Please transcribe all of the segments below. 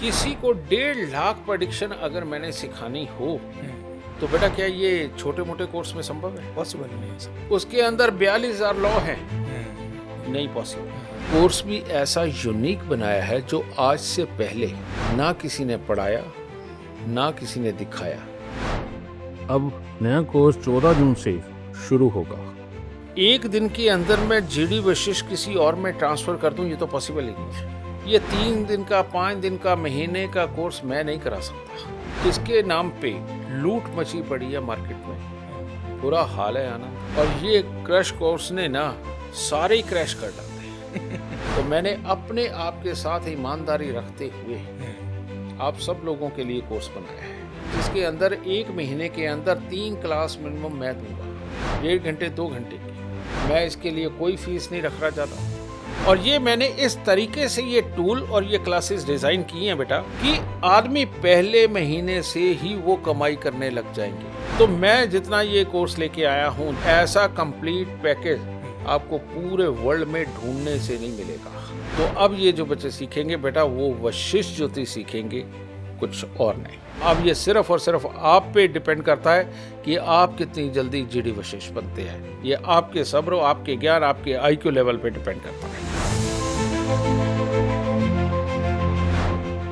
किसी को 1.5 लाख प्रेडिक्शन अगर मैंने सिखानी हो तो बेटा क्या ये छोटे मोटे कोर्स में संभव है? पॉसिबल नहीं है सर। उसके अंदर 42,000 लॉ हैं, नहीं पॉसिबल। कोर्स भी ऐसा यूनिक बनाया है जो आज से पहले ना किसी ने पढ़ाया ना किसी ने दिखाया। अब नया कोर्स 14 जून से शुरू होगा। एक दिन के अंदर मैं जीडी वशिष्ठ किसी और में ट्रांसफर कर दूं, ये तो पॉसिबल ही नहीं है। ये 3 दिन का, 5 दिन का, महीने का कोर्स मैं नहीं करा सकता। इसके नाम पे लूट मची पड़ी है मार्केट में, बुरा हाल है आनंद। और ये क्रैश कोर्स ने ना सारे क्रैश कर डाले। तो मैंने अपने आप के साथ ईमानदारी रखते हुए आप सब लोगों के लिए कोर्स बनाया है, जिसके अंदर 1 महीने के अंदर 3 क्लास मिनिमम मैं दूंगा, 1.5 घंटे 2 घंटे की। मैं इसके लिए कोई फीस नहीं रखना चाहता। और ये मैंने इस तरीके से ये टूल और ये क्लासेस डिजाइन की हैं बेटा कि आदमी पहले महीने से ही वो कमाई करने लग जाएंगे। तो मैं जितना ये कोर्स लेके आया हूँ, ऐसा कंप्लीट पैकेज आपको पूरे वर्ल्ड में ढूंढने से नहीं मिलेगा। तो अब ये जो बच्चे सीखेंगे बेटा, वो वशिष्ठ ज्योति सीखेंगे, कुछ और नहीं। अब ये सिर्फ और सिर्फ आप पे डिपेंड करता है कि आप कितनी जल्दी जीडी वशिष्ठ बनते हैं। ये आपके सब्र, आपके ज्ञान, आपके आईक्यू लेवल पे डिपेंड करता है।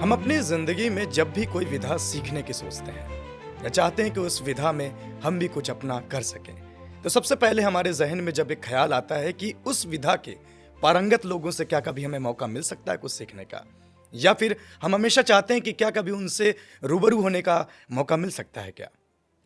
हम अपनी जिंदगी में जब भी कोई विधा सीखने की सोचते हैं या चाहते हैं कि उस विधा में हम भी कुछ अपना कर सकें, तो सबसे पहले हमारे जहन में जब एक ख्याल आता है कि उस विधा के पारंगत लोगों से क्या कभी हमें मौका मिल सकता है कुछ सीखने का, या फिर हम हमेशा चाहते हैं कि क्या कभी उनसे रूबरू होने का मौका मिल सकता है क्या।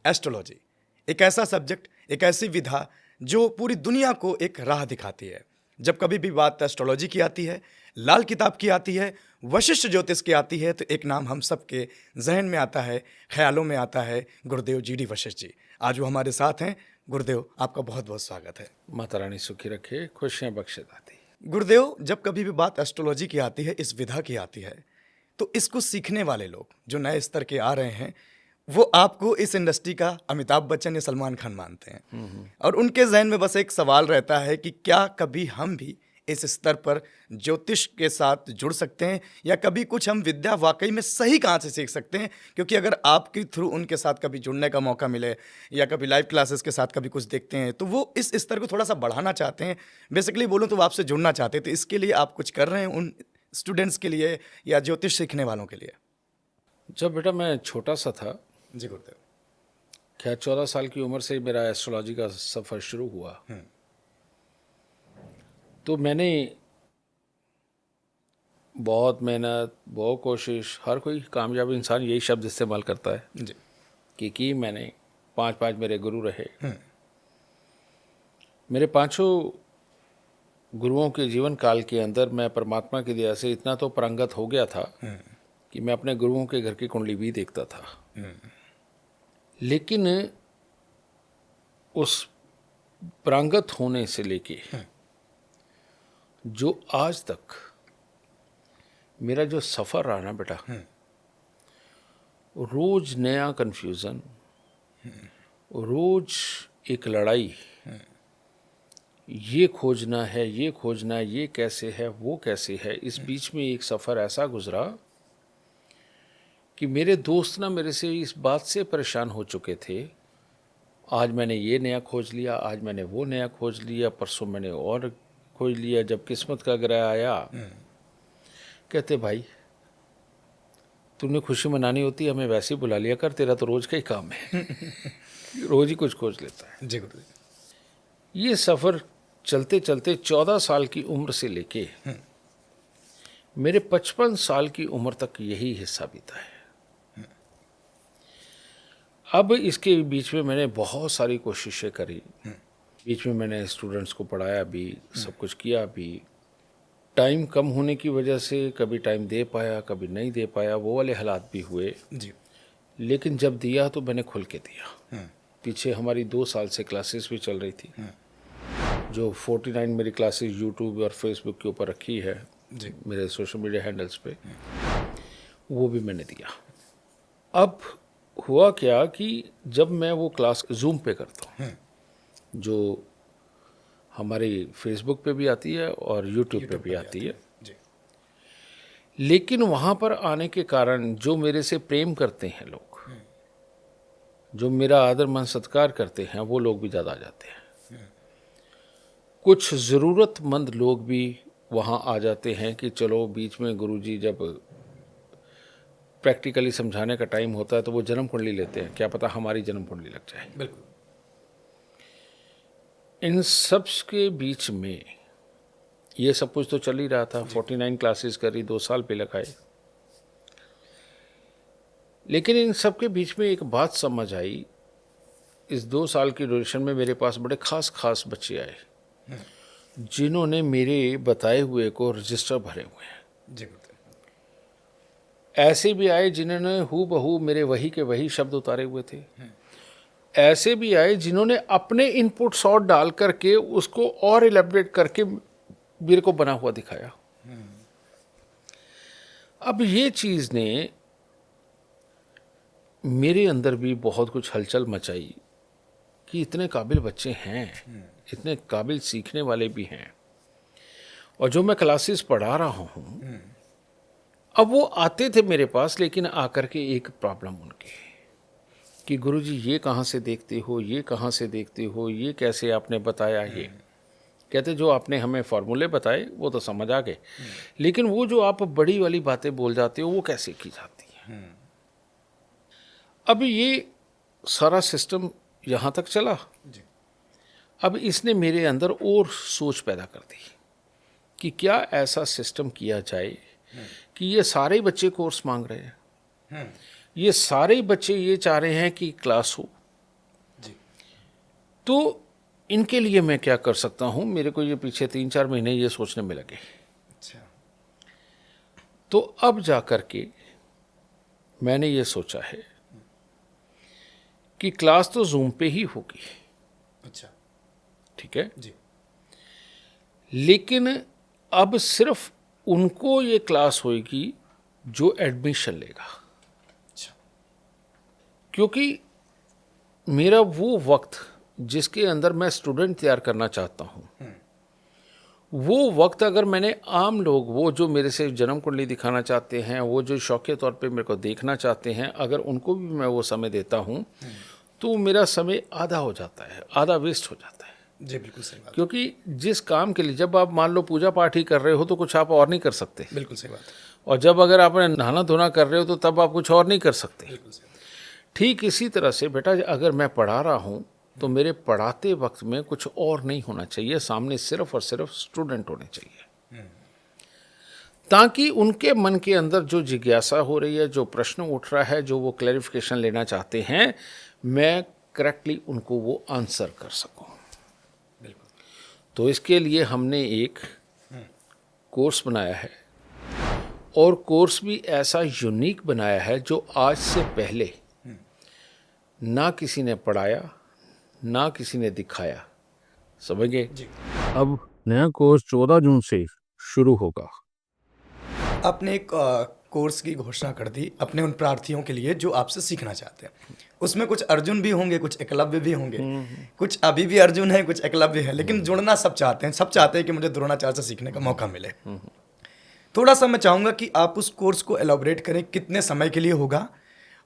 एस्ट्रोलॉजी एक ऐसा सब्जेक्ट, एक ऐसी विधा जो पूरी दुनिया को एक राह दिखाती है। जब कभी भी बात एस्ट्रोलॉजी की आती है, लाल किताब की आती है, वशिष्ठ ज्योतिष की आती है, तो एक नाम हम सबके जहन में आता है, ख्यालों में आता है, गुरुदेव जीडी वशिष्ठ जी। आज वो हमारे साथ हैं। गुरुदेव, आपका बहुत बहुत स्वागत है। माता रानी सुखी रखे, खुशियां बख्शे दाती। गुरुदेव, जब कभी भी बात एस्ट्रोलॉजी की आती है, इस विधा की आती है, तो इसको सीखने वाले लोग जो नए स्तर के आ रहे हैं, वो आपको इस इंडस्ट्री का अमिताभ बच्चन या सलमान खान मानते हैं। और उनके जहन में बस एक सवाल रहता है कि क्या कभी हम भी इस स्तर पर ज्योतिष के साथ जुड़ सकते हैं, या कभी कुछ हम विद्या वाकई में सही कहाँ से सीख सकते हैं। क्योंकि अगर आपके थ्रू उनके साथ कभी जुड़ने का मौका मिले या कभी लाइव क्लासेस के साथ कभी कुछ देखते हैं, तो वो इस स्तर को थोड़ा सा बढ़ाना चाहते हैं। बेसिकली बोलूँ तो वो आपसे जुड़ना चाहते हैं। तो इसके लिए आप कुछ कर रहे हैं उन स्टूडेंट्स के लिए या ज्योतिष सीखने वालों के लिए? जब बेटा मैं छोटा सा था, जी गुरुदेव। क्या 14 साल की उम्र से मेरा एस्ट्रोलॉजी का सफ़र शुरू हुआ। तो मैंने बहुत मेहनत, बहुत कोशिश, हर कोई कामयाब इंसान यही शब्द इस्तेमाल करता है जी। कि मैंने 5 मेरे गुरु रहे। मेरे 5 गुरुओं के जीवन काल के अंदर मैं परमात्मा की दया से इतना तो पारंगत हो गया था कि मैं अपने गुरुओं के घर की कुंडली भी देखता था। लेकिन उस पारंगत होने से लेके जो आज तक मेरा जो सफ़र रहा ना बेटा, रोज नया कन्फ्यूज़न, रोज एक लड़ाई, ये खोजना है, ये खोजना है, ये कैसे है, वो कैसे है। इस बीच में एक सफ़र ऐसा गुजरा कि मेरे दोस्त ना मेरे से इस बात से परेशान हो चुके थे, आज मैंने ये नया खोज लिया, आज मैंने वो नया खोज लिया, परसों मैंने और खोज लिया। जब किस्मत का ग्रह आया, कहते भाई तूने खुशी मनानी होती, हमें वैसे ही बुला लिया कर, तेरा तो रोज़ का ही काम है। रोज़ ही कुछ खोज लेता है। जी गुरुदेव। ये सफ़र चलते चलते 14 साल की उम्र से लेके मेरे 55 साल की उम्र तक यही हिस्सा बीता है। अब इसके बीच में मैंने बहुत सारी कोशिशें करी, बीच में मैंने स्टूडेंट्स को पढ़ाया भी, सब कुछ किया भी। टाइम कम होने की वजह से कभी टाइम दे पाया, कभी नहीं दे पाया, वो वाले हालात भी हुए जी। लेकिन जब दिया तो मैंने खुल के दिया। पीछे हमारी 2 साल से क्लासेस भी चल रही थी, जो 49 मेरी क्लासेस यूट्यूब और फेसबुक के ऊपर रखी है जी। मेरे सोशल मीडिया हैंडल्स पे, वो भी मैंने दिया। अब हुआ क्या कि जब मैं वो क्लास जूम पे करता हूँ, जो हमारी फेसबुक पे भी आती है और यूट्यूब पे भी आती है, जी। लेकिन वहाँ पर आने के कारण जो मेरे से प्रेम करते हैं लोग, जो मेरा आदर मान सत्कार करते हैं, वो लोग भी ज़्यादा आ जाते हैं। कुछ ज़रूरतमंद लोग भी वहाँ आ जाते हैं कि चलो बीच में गुरुजी जब प्रैक्टिकली समझाने का टाइम होता है तो वो जन्म कुंडली लेते हैं, क्या पता हमारी जन्म कुंडली लग जाए। बिल्कुल। इन सब के बीच में ये सब कुछ तो चल ही रहा था। 49 क्लासेस करी, 2 साल पे लगाए। लेकिन इन सब के बीच में एक बात समझ आई, इस 2 साल की ड्यूरेशन में मेरे पास बड़े खास बच्चे आए जिन्होंने मेरे बताए हुए को रजिस्टर भरे हुए हैं। जी बिल्कुल। ऐसे भी आए जिन्होंने हू बहू मेरे वही के वही शब्द उतारे हुए थे। ऐसे भी आए जिन्होंने अपने इनपुट्स और डाल करके उसको और इलेबरेट करके मेरे को बना हुआ दिखाया। अब ये चीज़ ने मेरे अंदर भी बहुत कुछ हलचल मचाई कि इतने काबिल बच्चे हैं, इतने काबिल सीखने वाले भी हैं, और जो मैं क्लासेस पढ़ा रहा हूँ, अब वो आते थे मेरे पास, लेकिन आकर के एक प्रॉब्लम उनकी कि गुरुजी ये कहाँ से देखते हो, ये कहाँ से देखते हो, ये कैसे आपने बताया। ये कहते जो आपने हमें फॉर्मूले बताए वो तो समझ आ गए, लेकिन वो जो आप बड़ी वाली बातें बोल जाते हो वो कैसे की जाती है। अब ये सारा सिस्टम यहाँ तक चला। अब इसने मेरे अंदर और सोच पैदा कर दी कि क्या ऐसा सिस्टम किया जाए कि ये सारे बच्चे कोर्स मांग रहे हैं, ये सारे बच्चे ये चाह रहे हैं कि क्लास हो, तो इनके लिए मैं क्या कर सकता हूँ। मेरे को ये पीछे 3-4 महीने ये सोचने में लगे। अच्छा। तो अब जा कर के मैंने ये सोचा है कि क्लास तो जूम पे ही होगी। अच्छा। ठीक है जी। लेकिन अब सिर्फ उनको ये क्लास होगी जो एडमिशन लेगा। अच्छा। क्योंकि मेरा वो वक्त जिसके अंदर मैं स्टूडेंट तैयार करना चाहता हूँ, वो वक्त अगर मैंने आम लोग, वो जो मेरे से जन्म कुंडली दिखाना चाहते हैं, वो जो शौकिया तौर पे मेरे को देखना चाहते हैं, अगर उनको भी मैं वो समय देता हूँ तो मेरा समय आधा हो जाता है, आधा वेस्ट हो जाता है। जी बिल्कुल सही बात। क्योंकि जिस काम के लिए, जब आप मान लो पूजा पाठ ही कर रहे हो तो कुछ आप और नहीं कर सकते, बिल्कुल सही बात। और जब अगर आप नहाना धोना कर रहे हो तो तब आप कुछ और नहीं कर सकते। बिल्कुल सही बात। ठीक इसी तरह से बेटा, अगर मैं पढ़ा रहा हूँ तो मेरे पढ़ाते वक्त में कुछ और नहीं होना चाहिए, सामने सिर्फ और सिर्फ स्टूडेंट होने चाहिए, ताकि उनके मन के अंदर जो जिज्ञासा हो रही है, जो प्रश्न उठ रहा है, जो वो क्लैरिफिकेशन लेना चाहते हैं, मैं करेक्टली उनको वो आंसर कर सकूं। तो इसके लिए हमने एक कोर्स बनाया है, और कोर्स भी ऐसा यूनिक बनाया है जो आज से पहले ना किसी ने पढ़ाया, ना किसी ने दिखाया। समझ गए? अब नया कोर्स 14 जून से शुरू होगा। आपने एक कोर्स की घोषणा कर दी अपने उन प्रार्थियों के लिए जो आपसे सीखना चाहते हैं। उसमें कुछ अर्जुन भी होंगे, कुछ एकलव्य भी होंगे, कुछ अभी भी अर्जुन है, कुछ एकलव्य है, लेकिन जुड़ना सब चाहते हैं। सब चाहते हैं कि मुझे द्रोणाचार्य से सीखने का मौका मिले। थोड़ा सा मैं चाहूँगा कि आप उस कोर्स को एलॉबरेट करें, कितने समय के लिए होगा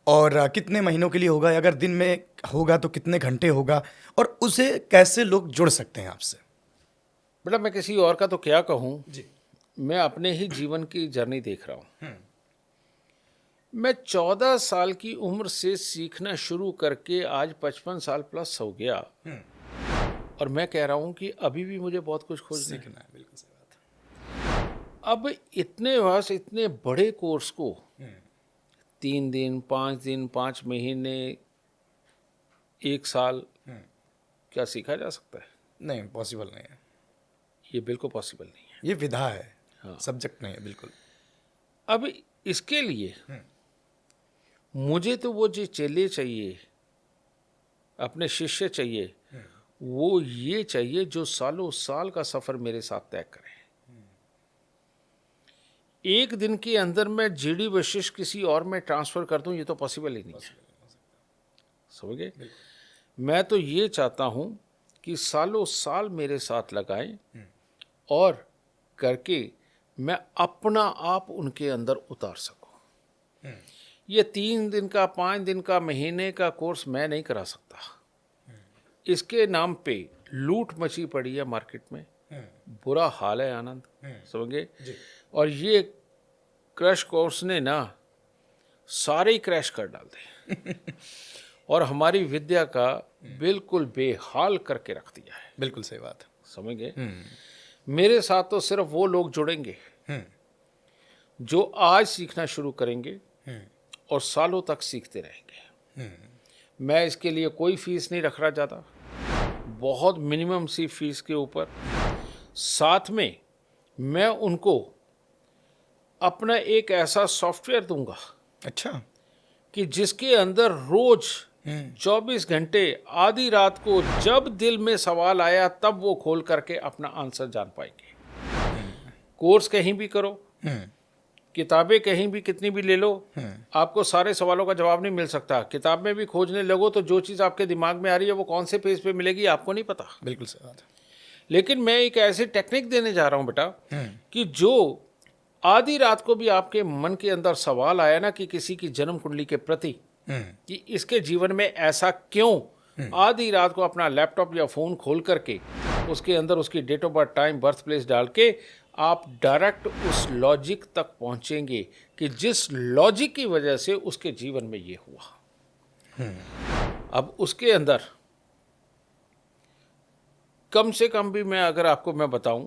और कितने महीनों के लिए होगा, अगर दिन में होगा तो कितने घंटे होगा, और उसे कैसे लोग जुड़ सकते हैं आपसे। बेटा मैं किसी और का तो क्या कहूँ जी। मैं अपने ही जीवन की जर्नी देख रहा हूँ। मैं 14 साल की उम्र से सीखना शुरू करके आज 55 साल प्लस हो गया, और मैं कह रहा हूँ कि अभी भी मुझे बहुत कुछ खोजना है। सीखना है। बिल्कुल सही बात है। अब इतने बड़े कोर्स को 3 दिन, 5 दिन, 5 महीने, 1 साल क्या सीखा जा सकता है? नहीं, पॉसिबल नहीं है। ये बिल्कुल पॉसिबल नहीं है। ये विधा है, हाँ। सब्जेक्ट नहीं है। बिल्कुल। अब इसके लिए मुझे तो वो जो चेले चाहिए, अपने शिष्य चाहिए, वो ये चाहिए जो सालों साल का सफ़र मेरे साथ तय करें। एक दिन के अंदर मैं जीडी वशिष्ठ किसी और में ट्रांसफ़र कर दूं, ये तो पॉसिबल ही नहीं है। समझ गए? मैं तो ये चाहता हूं कि सालों साल मेरे साथ लगाएं, और करके मैं अपना आप उनके अंदर उतार सकूं। ये 3 दिन का, 5 दिन का, महीने का कोर्स मैं नहीं करा सकता। इसके नाम पे लूट मची पड़ी है मार्केट में, बुरा हाल है आनंद, समझे। और ये क्रैश कोर्स ने ना सारे ही क्रैश कर डालते और हमारी विद्या का बिल्कुल बेहाल करके रख दिया है। बिल्कुल सही बात। समझ गए। मेरे साथ तो सिर्फ वो लोग जुड़ेंगे जो आज सीखना शुरू करेंगे और सालों तक सीखते रहेंगे। मैं इसके लिए कोई फीस नहीं रख रहा ज़्यादा, बहुत मिनिमम सी फीस के ऊपर। साथ में मैं उनको अपना एक ऐसा सॉफ्टवेयर दूंगा, अच्छा, कि जिसके अंदर रोज 24 घंटे आधी रात को जब दिल में सवाल आया तब वो खोल करके अपना आंसर जान पाएंगे। कोर्स कहीं भी करो, किताबें कहीं भी कितनी भी ले लो, आपको सारे सवालों का जवाब नहीं मिल सकता। किताब में भी खोजने लगो तो जो चीज़ आपके दिमाग में आ रही है वो कौन से पेज पे मिलेगी आपको नहीं पता। बिल्कुल सही बात। लेकिन मैं एक ऐसी टेक्निक देने जा रहा हूं बेटा, कि जो आधी रात को भी आपके मन के अंदर सवाल आया ना कि किसी की जन्म कुंडली के प्रति, कि इसके जीवन में ऐसा क्यों, आधी रात को अपना लैपटॉप या फोन खोल करके उसके अंदर उसकी date of birth, time, birth place डाल के आप डायरेक्ट उस लॉजिक तक पहुंचेंगे कि जिस लॉजिक की वजह से उसके जीवन में ये हुआ। अब उसके अंदर कम से कम भी मैं अगर आपको मैं बताऊं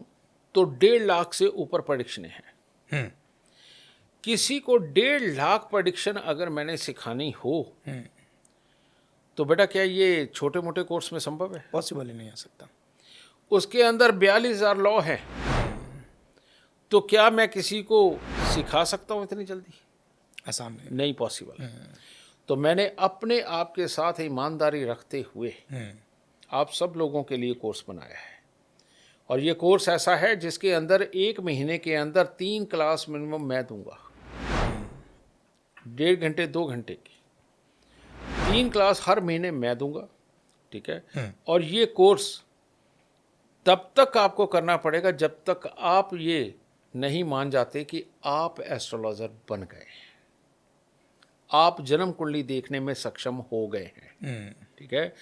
तो 1.5 लाख से ऊपर प्रेडिक्शनें हैं। किसी को 1.5 लाख प्रेडिक्शन अगर मैंने सिखानी हो तो बेटा क्या ये छोटे मोटे कोर्स में संभव है? पॉसिबल ही नहीं आ सकता। उसके अंदर 42,000 लॉ है, तो क्या मैं किसी को सिखा सकता हूं इतनी जल्दी? आसान नहीं पॉसिबल। तो मैंने अपने आप के साथ ईमानदारी रखते हुए आप सब लोगों के लिए कोर्स बनाया है। और ये कोर्स ऐसा है जिसके अंदर 1 महीने के अंदर 3 क्लास मिनिमम मैं दूंगा, 1.5 घंटे 2 घंटे की 3 क्लास हर महीने मैं दूंगा, ठीक है। और ये कोर्स तब तक आपको करना पड़ेगा जब तक आप ये नहीं मान जाते कि आप एस्ट्रोलॉजर बन गए, आप जन्म कुंडली देखने में सक्षम हो गए हैं, ठीक है।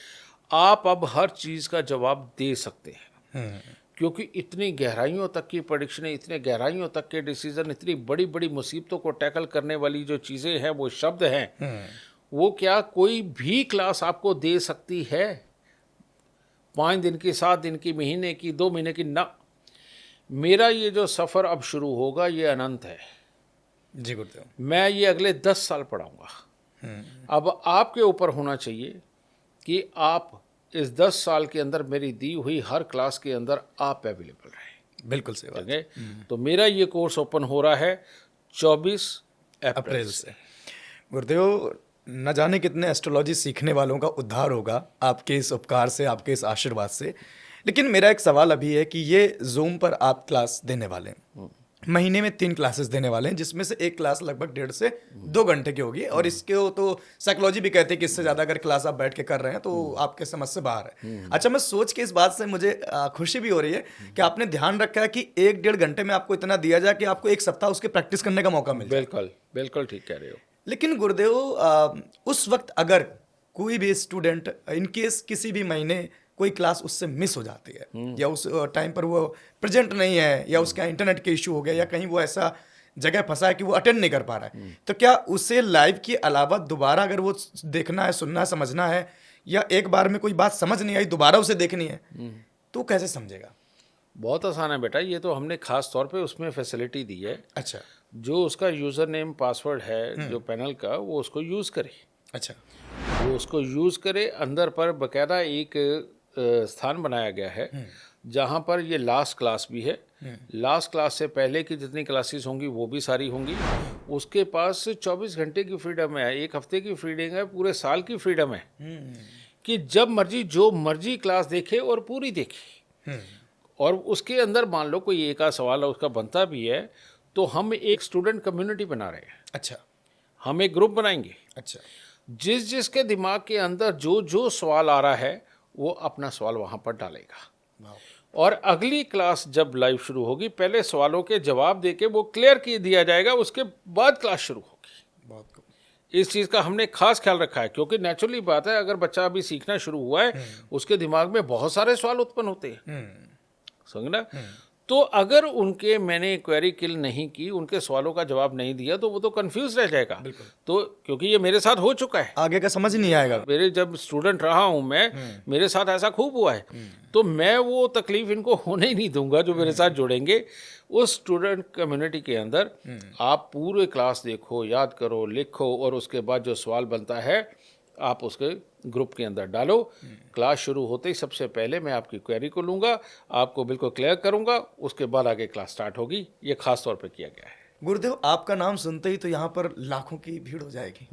आप अब हर चीज का जवाब दे सकते हैं, क्योंकि इतनी गहराइयों तक की प्रेडिक्शनें, इतने गहराइयों तक के डिसीजन, इतनी बड़ी बड़ी मुसीबतों को टैकल करने वाली जो चीजें हैं, वो शब्द हैं, वो क्या कोई भी क्लास आपको दे सकती है? 5 दिन की, 7 दिन की, महीने की, 2 महीने की ना। मेरा ये जो सफर अब शुरू होगा ये अनंत है जी गुरुदेव। मैं ये अगले 10 साल पढ़ाऊंगा। अब आपके ऊपर होना चाहिए कि आप इस 10 साल के अंदर मेरी दी हुई हर क्लास के अंदर आप अवेलेबल रहें। बिल्कुल सही बात है। तो मेरा ये कोर्स ओपन हो रहा है 24 अप्रैल से। गुरुदेव, न जाने कितने एस्ट्रोलॉजी सीखने वालों का उद्धार होगा आपके इस उपकार से, आपके इस आशीर्वाद से। लेकिन मेरा एक सवाल अभी है कि ये जूम पर आप क्लास देने वाले हैं, महीने में 3 क्लासेस देने वाले हैं, जिसमें से एक क्लास लगभग 1.5 से 2 घंटे की होगी। और इसके तो साइकोलॉजी भी कहते हैं कि इससे ज़्यादा अगर क्लास आप बैठ के कर रहे हैं तो आपके समझ से बाहर है। अच्छा, मैं सोच के इस बात से मुझे खुशी भी हो रही है कि आपने ध्यान रखा है कि 1-1.5 घंटे में आपको इतना दिया जाए कि आपको 1 सप्ताह उसके प्रैक्टिस करने का मौका मिले। बिल्कुल बिल्कुल ठीक कह रहे हो। लेकिन गुरुदेव, उस वक्त अगर कोई भी स्टूडेंट इनकेस किसी भी महीने कोई क्लास उससे मिस हो जाती है, या उस टाइम पर वो प्रेजेंट नहीं है, या उसका इंटरनेट के इशू हो गया, या कहीं वो ऐसा जगह फंसा है कि वो अटेंड नहीं कर पा रहा है, तो क्या उसे लाइव के अलावा दोबारा अगर वो देखना है, सुनना है, समझना है, या एक बार में कोई बात समझ नहीं आई दोबारा उसे देखनी है, तो कैसे समझेगा? बहुत आसान है बेटा, ये तो हमने खास तौर पे उसमें फैसिलिटी दी है। अच्छा, जो उसका यूज़र नेम पासवर्ड है जो पैनल का, वो उसको यूज़ करे। अच्छा, वो उसको यूज़ करे। अंदर पर बकायदा एक स्थान बनाया गया है जहाँ पर ये लास्ट क्लास भी है। लास्ट क्लास से पहले की जितनी क्लासेस होंगी वो भी सारी होंगी। उसके पास 24 घंटे की फ्रीडम है, 1 हफ्ते की फ्रीडम है, पूरे साल की फ्रीडम है कि जब मर्जी जो मर्जी क्लास देखे और पूरी देखे। और उसके अंदर मान लो कोई एक आध सवाल उसका बनता भी है तो हम एक स्टूडेंट कम्युनिटी बना रहे हैं। अच्छा, हम एक ग्रुप बनाएंगे। अच्छा, जिसके दिमाग के अंदर जो जो सवाल आ रहा है वो अपना सवाल वहाँ पर डालेगा। और अगली क्लास जब लाइव शुरू होगी पहले सवालों के जवाब देके वो क्लियर कर दिया जाएगा, उसके बाद क्लास शुरू होगी। बहुत खूब। इस चीज़ का हमने खास ख्याल रखा है, क्योंकि नेचुरली बात है, अगर बच्चा अभी सीखना शुरू हुआ है उसके दिमाग में बहुत सारे सवाल उत्पन्न होते हैं, समझना। तो अगर उनके मैंने क्वेरी किल नहीं की, उनके सवालों का जवाब नहीं दिया, तो वो तो कंफ्यूज रह जाएगा। तो क्योंकि ये मेरे साथ हो चुका है, आगे का समझ नहीं आएगा। मेरे जब स्टूडेंट रहा हूं मैं, मेरे साथ ऐसा खूब हुआ है। तो मैं वो तकलीफ इनको होने ही नहीं दूंगा जो मेरे साथ जुड़ेंगे। उस स्टूडेंट कम्युनिटी के अंदर आप पूरे क्लास देखो, याद करो, लिखो, और उसके बाद जो सवाल बनता है आप उसके ग्रुप के अंदर डालो। क्लास शुरू होते ही सबसे पहले मैं आपकी क्वेरी को लूँगा, आपको बिल्कुल क्लियर करूँगा, उसके बाद आगे क्लास स्टार्ट होगी। ये खास तौर पे किया गया है। गुरुदेव, आपका नाम सुनते ही तो यहाँ पर लाखों की भीड़ हो जाएगी।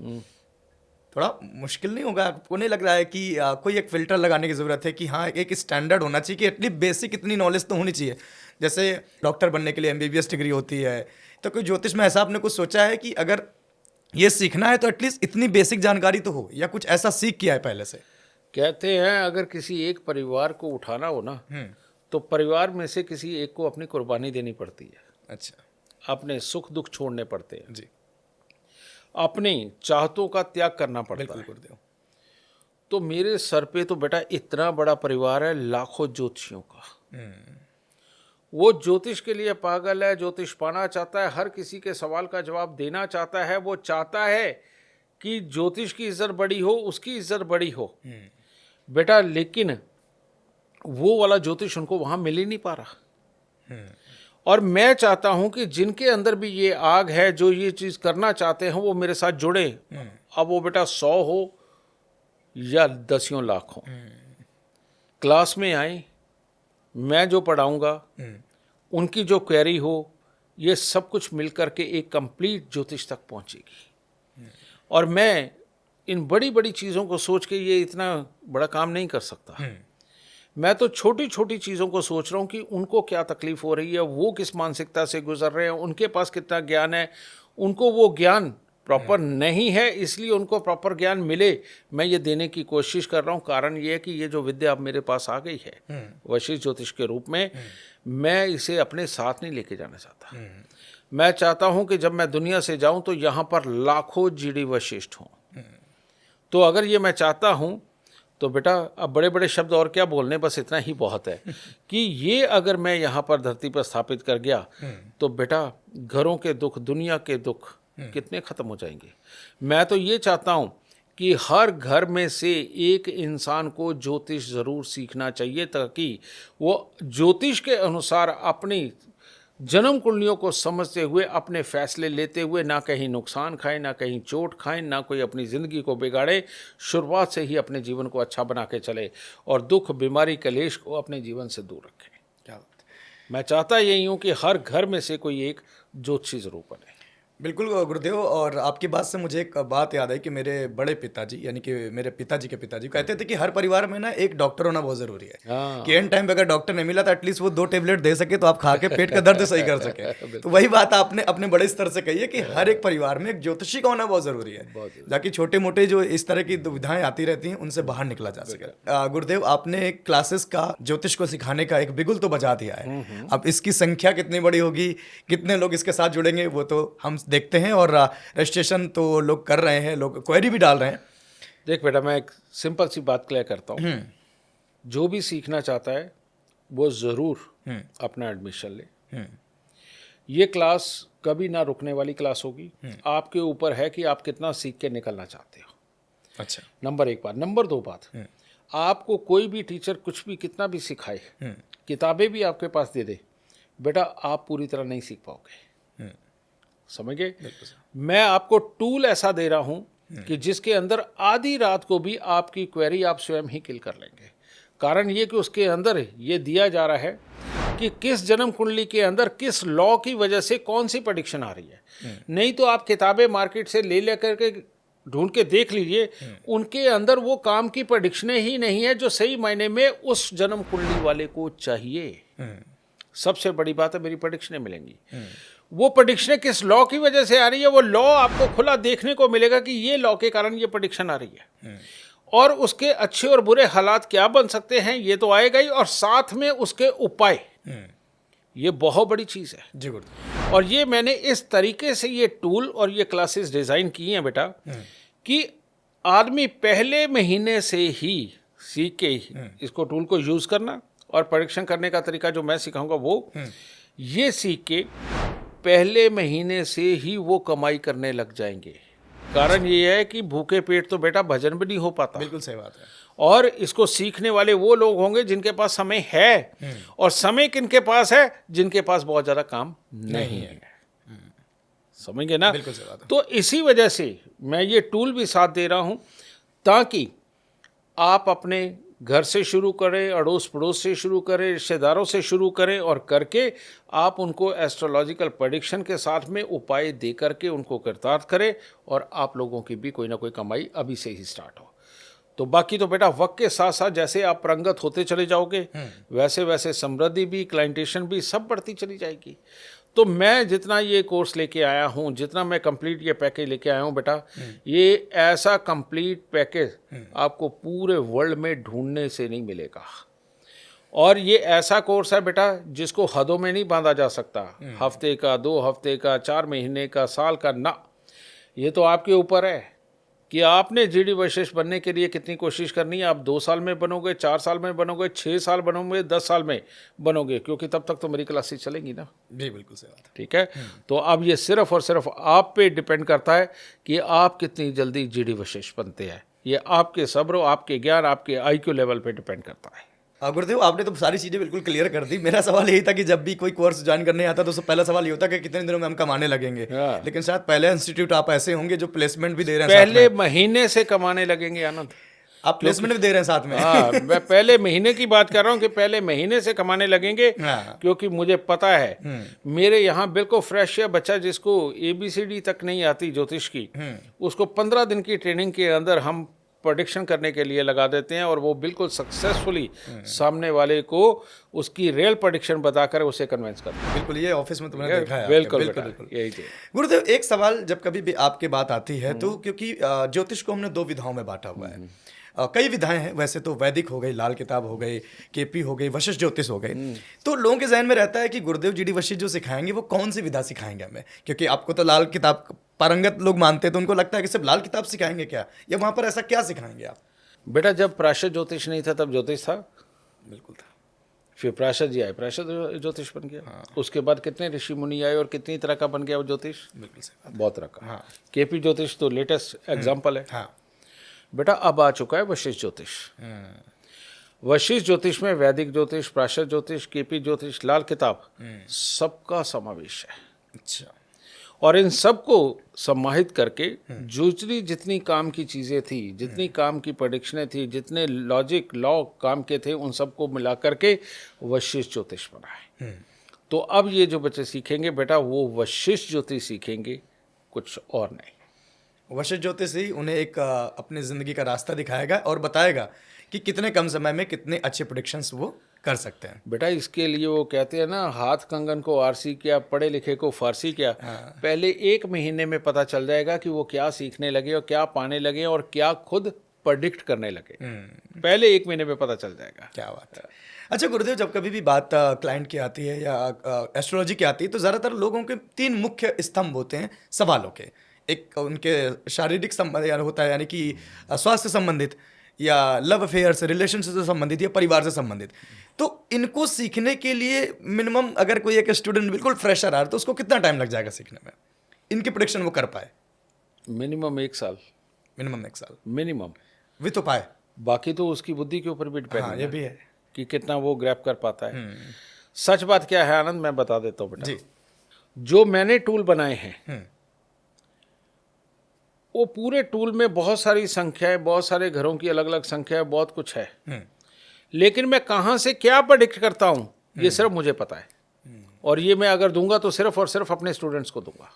थोड़ा मुश्किल नहीं होगा? आपको नहीं लग रहा है कि कोई एक फिल्टर लगाने की ज़रूरत है कि हाँ, एक स्टैंडर्ड होना चाहिए कि एटलीस्ट बेसिक इतनी नॉलेज तो होनी चाहिए? जैसे डॉक्टर बनने के लिए MBBS डिग्री होती है, तो कोई ज्योतिष में ऐसा आपने कुछ सोचा है कि अगर ये सीखना है तो एटलीस्ट इतनी बेसिक जानकारी तो हो, या कुछ ऐसा सीख किया है पहले से? कहते हैं अगर किसी एक परिवार को उठाना हो ना, तो परिवार में से किसी एक को अपनी कुर्बानी देनी पड़ती है। अच्छा। अपने सुख दुख छोड़ने पड़ते हैं जी, अपनी चाहतों का त्याग करना पड़ता बिल्कुल है। गुरुदेव। तो मेरे सर पे तो बेटा इतना बड़ा परिवार है, लाखों ज्योतिषियों का। वो ज्योतिष के लिए पागल है, ज्योतिष पाना चाहता है, हर किसी के सवाल का जवाब देना चाहता है। वो चाहता है कि ज्योतिष की इज्जत बड़ी हो, उसकी इज्जत बड़ी हो बेटा, लेकिन वो वाला ज्योतिष उनको वहां मिल ही नहीं पा रहा। और मैं चाहता हूं कि जिनके अंदर भी ये आग है, जो ये चीज करना चाहते हैं, वो मेरे साथ जुड़े। अब वो बेटा 100 हो या 10 लाख हो, क्लास में आए, मैं जो पढ़ाऊंगा, उनकी जो क्वेरी हो, ये सब कुछ मिलकर के एक कंप्लीट ज्योतिष तक पहुंचेगी। और मैं इन बड़ी बड़ी चीज़ों को सोच के ये इतना बड़ा काम नहीं कर सकता। मैं तो छोटी छोटी चीज़ों को सोच रहा हूँ कि उनको क्या तकलीफ हो रही है, वो किस मानसिकता से गुजर रहे हैं, उनके पास कितना ज्ञान है, उनको वो ज्ञान प्रॉपर नहीं है, इसलिए उनको प्रॉपर ज्ञान मिले, मैं ये देने की कोशिश कर रहा हूँ। कारण ये है कि ये जो विद्या अब मेरे पास आ गई है वशिष्ठ ज्योतिष के रूप में, मैं इसे अपने साथ नहीं लेके जाना चाहता। मैं चाहता हूँ कि जब मैं दुनिया से जाऊँ तो यहाँ पर लाखों जीडी वशिष्ठ हों। तो अगर ये मैं चाहता हूँ तो बेटा अब बड़े बड़े शब्द और क्या बोलने, बस इतना ही बहुत है कि ये अगर मैं यहाँ पर धरती पर स्थापित कर गया तो बेटा घरों के दुख, दुनिया के दुख कितने खत्म हो जाएंगे। मैं तो ये चाहता हूँ कि हर घर में से एक इंसान को ज्योतिष ज़रूर सीखना चाहिए, ताकि वो ज्योतिष के अनुसार अपनी जन्म कुंडलियों को समझते हुए अपने फैसले लेते हुए ना कहीं नुकसान खाएं, ना कहीं चोट खाएं, ना कोई अपनी ज़िंदगी को बिगाड़े, शुरुआत से ही अपने जीवन को अच्छा बना के चले और दुख, बीमारी, कलेश को अपने जीवन से दूर रखें। क्या बात है। मैं चाहता यही हूँ कि हर घर में से कोई एक ज्योतिषी जरूर बने। बिल्कुल गुरुदेव, और आपकी बात से मुझे एक बात याद है कि मेरे बड़े पिताजी, यानी कि मेरे पिताजी के पिताजी कहते थे कि हर परिवार में ना एक डॉक्टर होना बहुत ज़रूरी है। कि एंड टाइम पे अगर डॉक्टर नहीं मिला तो एटलीस्ट वो 2 टेबलेट दे सके तो आप खा के पेट का दर्द सही कर सके। तो वही बात आपने अपने बड़े स्तर से कही है कि हर एक परिवार में एक ज्योतिषी का होना बहुत ज़रूरी है, ताकि छोटे मोटे जो इस तरह की दुविधाएं आती रहती हैं उनसे बाहर निकला जा सके। गुरुदेव, आपने क्लासेस का ज्योतिष को सिखाने का एक बिगुल तो बजा दिया है। अब इसकी संख्या कितनी बड़ी होगी, कितने लोग इसके साथ जुड़ेंगे, वो तो हम देखते हैं, और रजिस्ट्रेशन तो लोग कर रहे हैं, लोग क्वेरी भी डाल रहे हैं। देख बेटा, मैं एक सिंपल सी बात क्लियर करता हूँ, जो भी सीखना चाहता है वो ज़रूर अपना एडमिशन ले। ये क्लास कभी ना रुकने वाली क्लास होगी। आपके ऊपर है कि आप कितना सीख के निकलना चाहते हो। अच्छा, नंबर 1 बात। नंबर 2 बात, आपको कोई भी टीचर कुछ भी कितना भी सिखाए, किताबें भी आपके पास दे दे, बेटा आप पूरी तरह नहीं सीख पाओगे। समझ गए? मैं आपको टूल ऐसा दे रहा हूं कि जिसके अंदर आधी रात को भी आपकी क्वेरी आप स्वयं ही किल कर लेंगे। कारण ये कि उसके अंदर ये दिया जा रहा है कि किस जन्म कुंडली के अंदर किस लॉ की वजह से कौन सी प्रेडिक्शन आ रही है। नहीं तो आप किताबें मार्केट से ले लेकर के ढूंढ के देख लीजिए, उनके अंदर वो काम की प्रेडिक्शनें ही नहीं है जो सही मायने में उस जन्म कुंडली वाले को चाहिए। सबसे बड़ी बात है, मेरी प्रेडिक्शनें मिलेंगी। वो प्रेडिक्शनें किस लॉ की वजह से आ रही है, वो लॉ आपको खुला देखने को मिलेगा कि ये लॉ के कारण ये प्रेडिक्शन आ रही है। और उसके अच्छे और बुरे हालात क्या बन सकते हैं ये तो आएगा ही, और साथ में उसके उपाय, ये बहुत बड़ी चीज़ है जी गुरुदेव। और ये मैंने इस तरीके से ये टूल और ये क्लासेस डिज़ाइन की हैं बेटा कि आदमी पहले महीने से ही सीख के ही इसको टूल को यूज़ करना और परीक्षण करने का तरीका जो मैं सिखाऊंगा वो ये सीख के पहले महीने से ही वो कमाई करने लग जाएंगे। कारण ये है कि भूखे पेट तो बेटा भजन भी नहीं हो पाता। बिल्कुल सही बात है। और इसको सीखने वाले वो लोग होंगे जिनके पास समय है, और समय किनके पास है? जिनके पास बहुत ज़्यादा काम नहीं है। समझेंगे ना? बिल्कुल सही बात है। तो इसी वजह से मैं ये टूल भी साथ दे रहा हूँ ताकि आप अपने घर से शुरू करें, अड़ोस पड़ोस से शुरू करें, रिश्तेदारों से शुरू करें और करके आप उनको एस्ट्रोलॉजिकल प्रेडिक्शन के साथ में उपाय दे करके उनको कृतार्थ करें और आप लोगों की भी कोई ना कोई कमाई अभी से ही स्टार्ट हो। तो बाकी तो बेटा वक्त के साथ साथ जैसे आप प्रंगत होते चले जाओगे वैसे वैसे समृद्धि भी, क्लाइंटेशन भी सब बढ़ती चली जाएगी। तो मैं जितना ये कोर्स लेके आया हूँ, जितना मैं कंप्लीट ये पैकेज लेके आया हूँ बेटा, ये ऐसा कंप्लीट पैकेज आपको पूरे वर्ल्ड में ढूंढने से नहीं मिलेगा। और ये ऐसा कोर्स है बेटा जिसको हदों में नहीं बांधा जा सकता, हफ्ते का, 2 हफ्ते का, 4 महीने का, साल का ना। ये तो आपके ऊपर है कि आपने जीडी वशिष्ठ बनने के लिए कितनी कोशिश करनी है। आप 2 साल में बनोगे, 4 साल में बनोगे, 6 साल बनोगे, 10 साल में बनोगे, क्योंकि तब तक तो मेरी क्लासेस चलेंगी ना। जी बिल्कुल सही बात है। ठीक है। तो अब ये सिर्फ और सिर्फ आप पे डिपेंड करता है कि आप कितनी जल्दी जीडी वशिष्ठ बनते हैं। ये आपके सब्र, आपके ज्ञान, आपके IQ लेवल पे डिपेंड करता है। गुरुदेव आपने तो सारी चीज़ें बिल्कुल क्लियर कर दी। मेरा सवाल यही था कि जब भी कोई कोर्स ज्वाइन करने आता तो सबसे पहला सवाल ये होता कि कितने दिनों में हम कमाने लगेंगे। लेकिन शायद पहले इंस्टीट्यूट आप ऐसे होंगे जो प्लेसमेंट भी दे रहे हैं, पहले महीने से कमाने लगेंगे आनंद। आप प्लेसमेंट भी दे रहे हैं साथ में। हाँ, मैं पहले महीने की बात कर रहा हूँ कि पहले महीने से कमाने लगेंगे। हाँ। क्योंकि मुझे पता है मेरे यहाँ बिल्कुल फ्रेश है बच्चा जिसको ABCD तक नहीं आती ज्योतिष की, उसको 15 दिन की ट्रेनिंग के अंदर हम प्रेडिक्शन करने के लिए लगा देते हैं और वो बिल्कुल सक्सेसफुली सामने वाले को उसकी रियल प्रेडिक्शन बताकर उसे कन्विंस करते हैं। बिल्कुल, ये ऑफिस में तुमने देखा है। बिल्कुल बिल्कुल बेटा, बिल्कुल। यही चीज़। गुरुदेव एक सवाल जब कभी भी आपके बात आती है तो क्योंकि ज्योतिष को हमने 2 विधाओं में बांटा हुआ है। कई विधाएं हैं वैसे तो, वैदिक हो गई, लाल किताब हो गई, केपी हो गई, वशिष्ठ ज्योतिष हो गई। तो लोगों के जहन में रहता है कि गुरुदेव जीडी वशिष्ठ जो सिखाएंगे वो कौन सी विधा सिखाएंगे हमें, क्योंकि आपको तो लाल किताब पारंगत लोग मानते हैं तो उनको लगता है कि सिर्फ लाल किताब सिखाएंगे क्या, या वहां पर ऐसा क्या सिखाएंगे आप? बेटा जब प्राशद ज्योतिष नहीं था तब ज्योतिष था। बिल्कुल था। फिर प्राशद जी आए, प्राशद ज्योतिष बन गया। उसके बाद कितने ऋषि मुनि आए और कितनी तरह का बन गया वो ज्योतिष। बिल्कुल सही। बहुत तरह का। हाँ। केपी ज्योतिष तो लेटेस्ट एग्जाम्पल है। हाँ। बेटा अब आ चुका है वशिष्ठ ज्योतिष। वशिष्ठ ज्योतिष में वैदिक ज्योतिष, प्राशद ज्योतिष, केपी ज्योतिष, लाल किताब सबका समावेश है। अच्छा। और इन सबको सम्माहित करके जितनी काम की चीज़ें थी, जितनी काम की प्रेडिक्शनें थी, जितने लॉजिक लॉ काम के थे, उन सबको मिला करके वशिष्ठ ज्योतिष बना है। तो अब ये जो बच्चे सीखेंगे बेटा वो वशिष्ठ ज्योतिष सीखेंगे, कुछ और नहीं। वशिष्ठ ज्योतिष ही उन्हें एक अपनी ज़िंदगी का रास्ता दिखाएगा और बताएगा कि कितने कम समय में कितने अच्छे प्रेडिक्शंस वो कर सकते हैं। बेटा इसके लिए वो कहते हैं ना, हाथ कंगन को आरसी क्या, पढ़े लिखे को फारसी क्या। पहले 1 महीने में पता चल जाएगा कि वो क्या सीखने लगे और क्या पाने लगे और क्या खुद प्रेडिक्ट करने लगे। पहले 1 महीने में पता चल जाएगा। क्या बात है। अच्छा गुरुदेव, जब कभी भी बात क्लाइंट की आती है या एस्ट्रोलॉजी की आती है तो ज़्यादातर लोगों के 3 मुख्य स्तंभ होते हैं सवालों के। एक उनके शारीरिक संबंध होता है, यानी कि स्वास्थ्य संबंधित, या लव अफेयर्स, रिलेशनशिप से संबंधित, या परिवार से संबंधित। तो इनको सीखने के लिए मिनिमम अगर कोई एक स्टूडेंट बिल्कुल फ्रेशर आ रहा है तो उसको कितना टाइम लग जाएगा सीखने में, इनकी प्रेडिक्शन वो कर पाए? मिनिमम 1 साल। मिनिमम 1 साल मिनिमम भी तो पाए। बाकी तो उसकी बुद्धि के ऊपर भी डिपेंड हाँ, ये भी है कि कितना वो ग्रैब कर पाता है। सच बात क्या है आनंद, मैं बता देता हूँ बेटा। जी। जो मैंने टूल बनाए हैं वो पूरे टूल में बहुत सारी संख्याएं, बहुत सारे घरों की अलग अलग संख्या है, बहुत कुछ है। लेकिन मैं कहाँ से क्या प्रेडिक्ट करता हूँ ये सिर्फ मुझे पता है। और ये मैं अगर दूंगा तो सिर्फ और सिर्फ अपने स्टूडेंट्स को दूंगा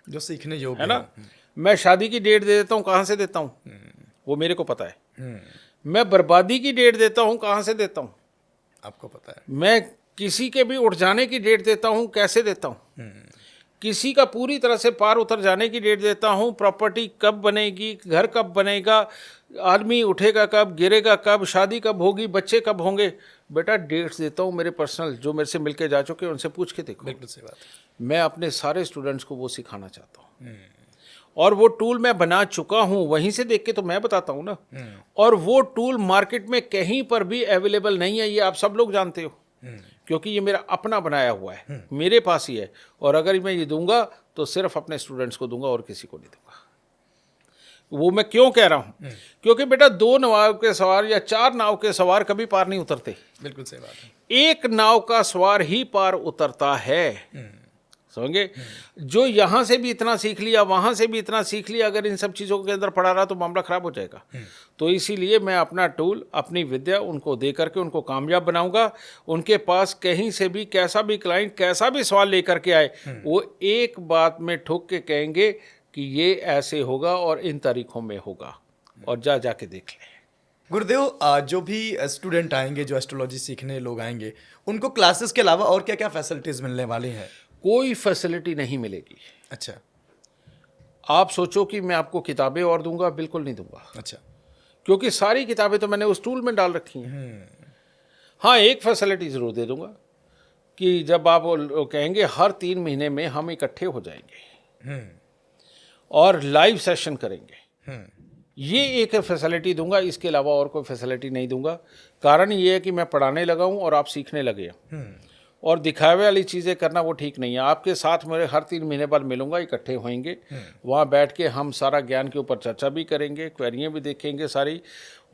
जो सीखने योग्य है ना। मैं शादी की डेट दे देता हूँ, कहाँ से देता हूँ वो मेरे को पता है। मैं बर्बादी की डेट देता हूँ, कहाँ से देता हूँ आपको पता है। मैं किसी के भी उठ जाने की डेट देता हूँ, कैसे देता हूँ। किसी का पूरी तरह से पार उतर जाने की डेट देता हूँ, प्रॉपर्टी कब बनेगी, घर कब बनेगा, आदमी उठेगा कब, गिरेगा कब, शादी कब होगी, बच्चे कब होंगे। बेटा डेट्स देता हूँ मेरे पर्सनल, जो मेरे से मिलके जा चुके हैं उनसे पूछ के देखो। बिल्कुल सही बात है। मैं अपने सारे स्टूडेंट्स को वो सिखाना चाहता हूँ, और वो टूल मैं बना चुका हूँ, वहीं से देख के तो मैं बताता हूँ ना। और वो टूल मार्केट में कहीं पर भी अवेलेबल नहीं है, ये आप सब लोग जानते हो, क्योंकि ये मेरा अपना बनाया हुआ है, मेरे पास ही है। और अगर मैं ये दूंगा तो सिर्फ अपने स्टूडेंट्स को दूंगा और किसी को नहीं दूंगा। वो मैं क्यों कह रहा हूँ, क्योंकि बेटा 2 नाव के सवार या 4 नाव के सवार कभी पार नहीं उतरते। बिल्कुल सही बात है। एक नाव का सवार ही पार उतरता है, समझे। जो यहां से भी इतना सीख लिया, वहां से भी इतना सीख लिया, अगर इन सब चीज़ों के अंदर पड़ा रहा तो मामला खराब हो जाएगा। तो इसीलिए मैं अपना टूल, अपनी विद्या उनको दे करके उनको कामयाब बनाऊंगा। उनके पास कहीं से भी कैसा भी क्लाइंट कैसा भी सवाल लेकर के आए, वो एक बात में ठोक के कहेंगे कि ये ऐसे होगा और इन तारीखों में होगा, और जाके देख लें। गुरुदेव, जो भी स्टूडेंट आएंगे, जो एस्ट्रोलॉजी सीखने लोग आएंगे, उनको क्लासेस के अलावा और क्या क्या फैसिलिटीज मिलने वाली हैं? कोई फैसिलिटी नहीं मिलेगी। अच्छा। आप सोचो कि मैं आपको किताबें और दूंगा, बिल्कुल नहीं दूंगा। अच्छा। क्योंकि सारी किताबें तो मैंने उस टूल में डाल रखी हैं। हाँ, एक फैसिलिटी ज़रूर दे दूंगा कि जब आप कहेंगे हर 3 महीने में हम इकट्ठे हो जाएंगे और लाइव सेशन करेंगे, ये एक फैसिलिटी दूंगा। इसके अलावा और कोई फैसिलिटी नहीं दूंगा। कारण ये है कि मैं पढ़ाने लगा हूँ और आप सीखने लगे हैं, और दिखावे वाली चीज़ें करना वो ठीक नहीं है। आपके साथ मेरे हर 3 महीने बाद मिलूंगा, इकट्ठे होएंगे, वहाँ बैठ के हम सारा ज्ञान के ऊपर चर्चा भी करेंगे, क्वेरियाँ भी देखेंगे सारी,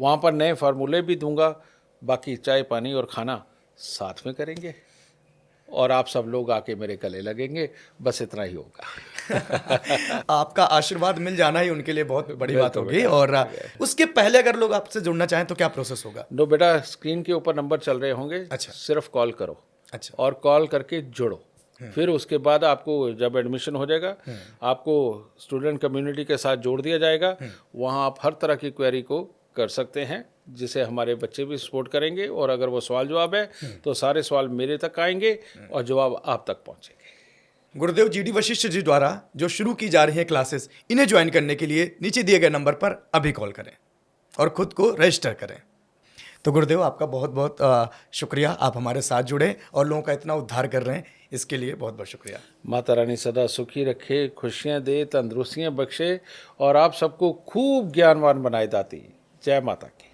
वहाँ पर नए फार्मूले भी दूंगा। बाकी चाय पानी और खाना साथ में करेंगे, और आप सब लोग आके मेरे गले लगेंगे। बस इतना ही होगा। आपका आशीर्वाद मिल जाना ही उनके लिए बहुत बड़ी बात होगी। और उसके पहले अगर लोग आपसे जुड़ना चाहें तो क्या प्रोसेस होगा? नो बेटा, स्क्रीन के ऊपर नंबर चल रहे होंगे। अच्छा। सिर्फ कॉल करो। अच्छा। और कॉल करके जुड़ो। फिर उसके बाद आपको जब एडमिशन हो जाएगा, आपको स्टूडेंट कम्युनिटी के साथ जोड़ दिया जाएगा। वहाँ आप हर तरह की क्वेरी को कर सकते हैं, जिसे हमारे बच्चे भी सपोर्ट करेंगे। और अगर वो सवाल जवाब है तो सारे सवाल मेरे तक आएंगे और जवाब आप तक पहुँचेंगे। गुरुदेव जी डी वशिष्ठ जी द्वारा जो शुरू की जा रही है क्लासेस, इन्हें ज्वाइन करने के लिए नीचे दिए गए नंबर पर अभी कॉल करें और खुद को रजिस्टर करें। तो गुरुदेव, आपका बहुत बहुत शुक्रिया, आप हमारे साथ जुड़े और लोगों का इतना उद्धार कर रहे हैं, इसके लिए बहुत बहुत शुक्रिया। माता रानी सदा सुखी रखे, खुशियाँ दे, तंदुरुस्तियाँ बख्शे, और आप सबको खूब ज्ञानवान बनाए दाती। जय माता की।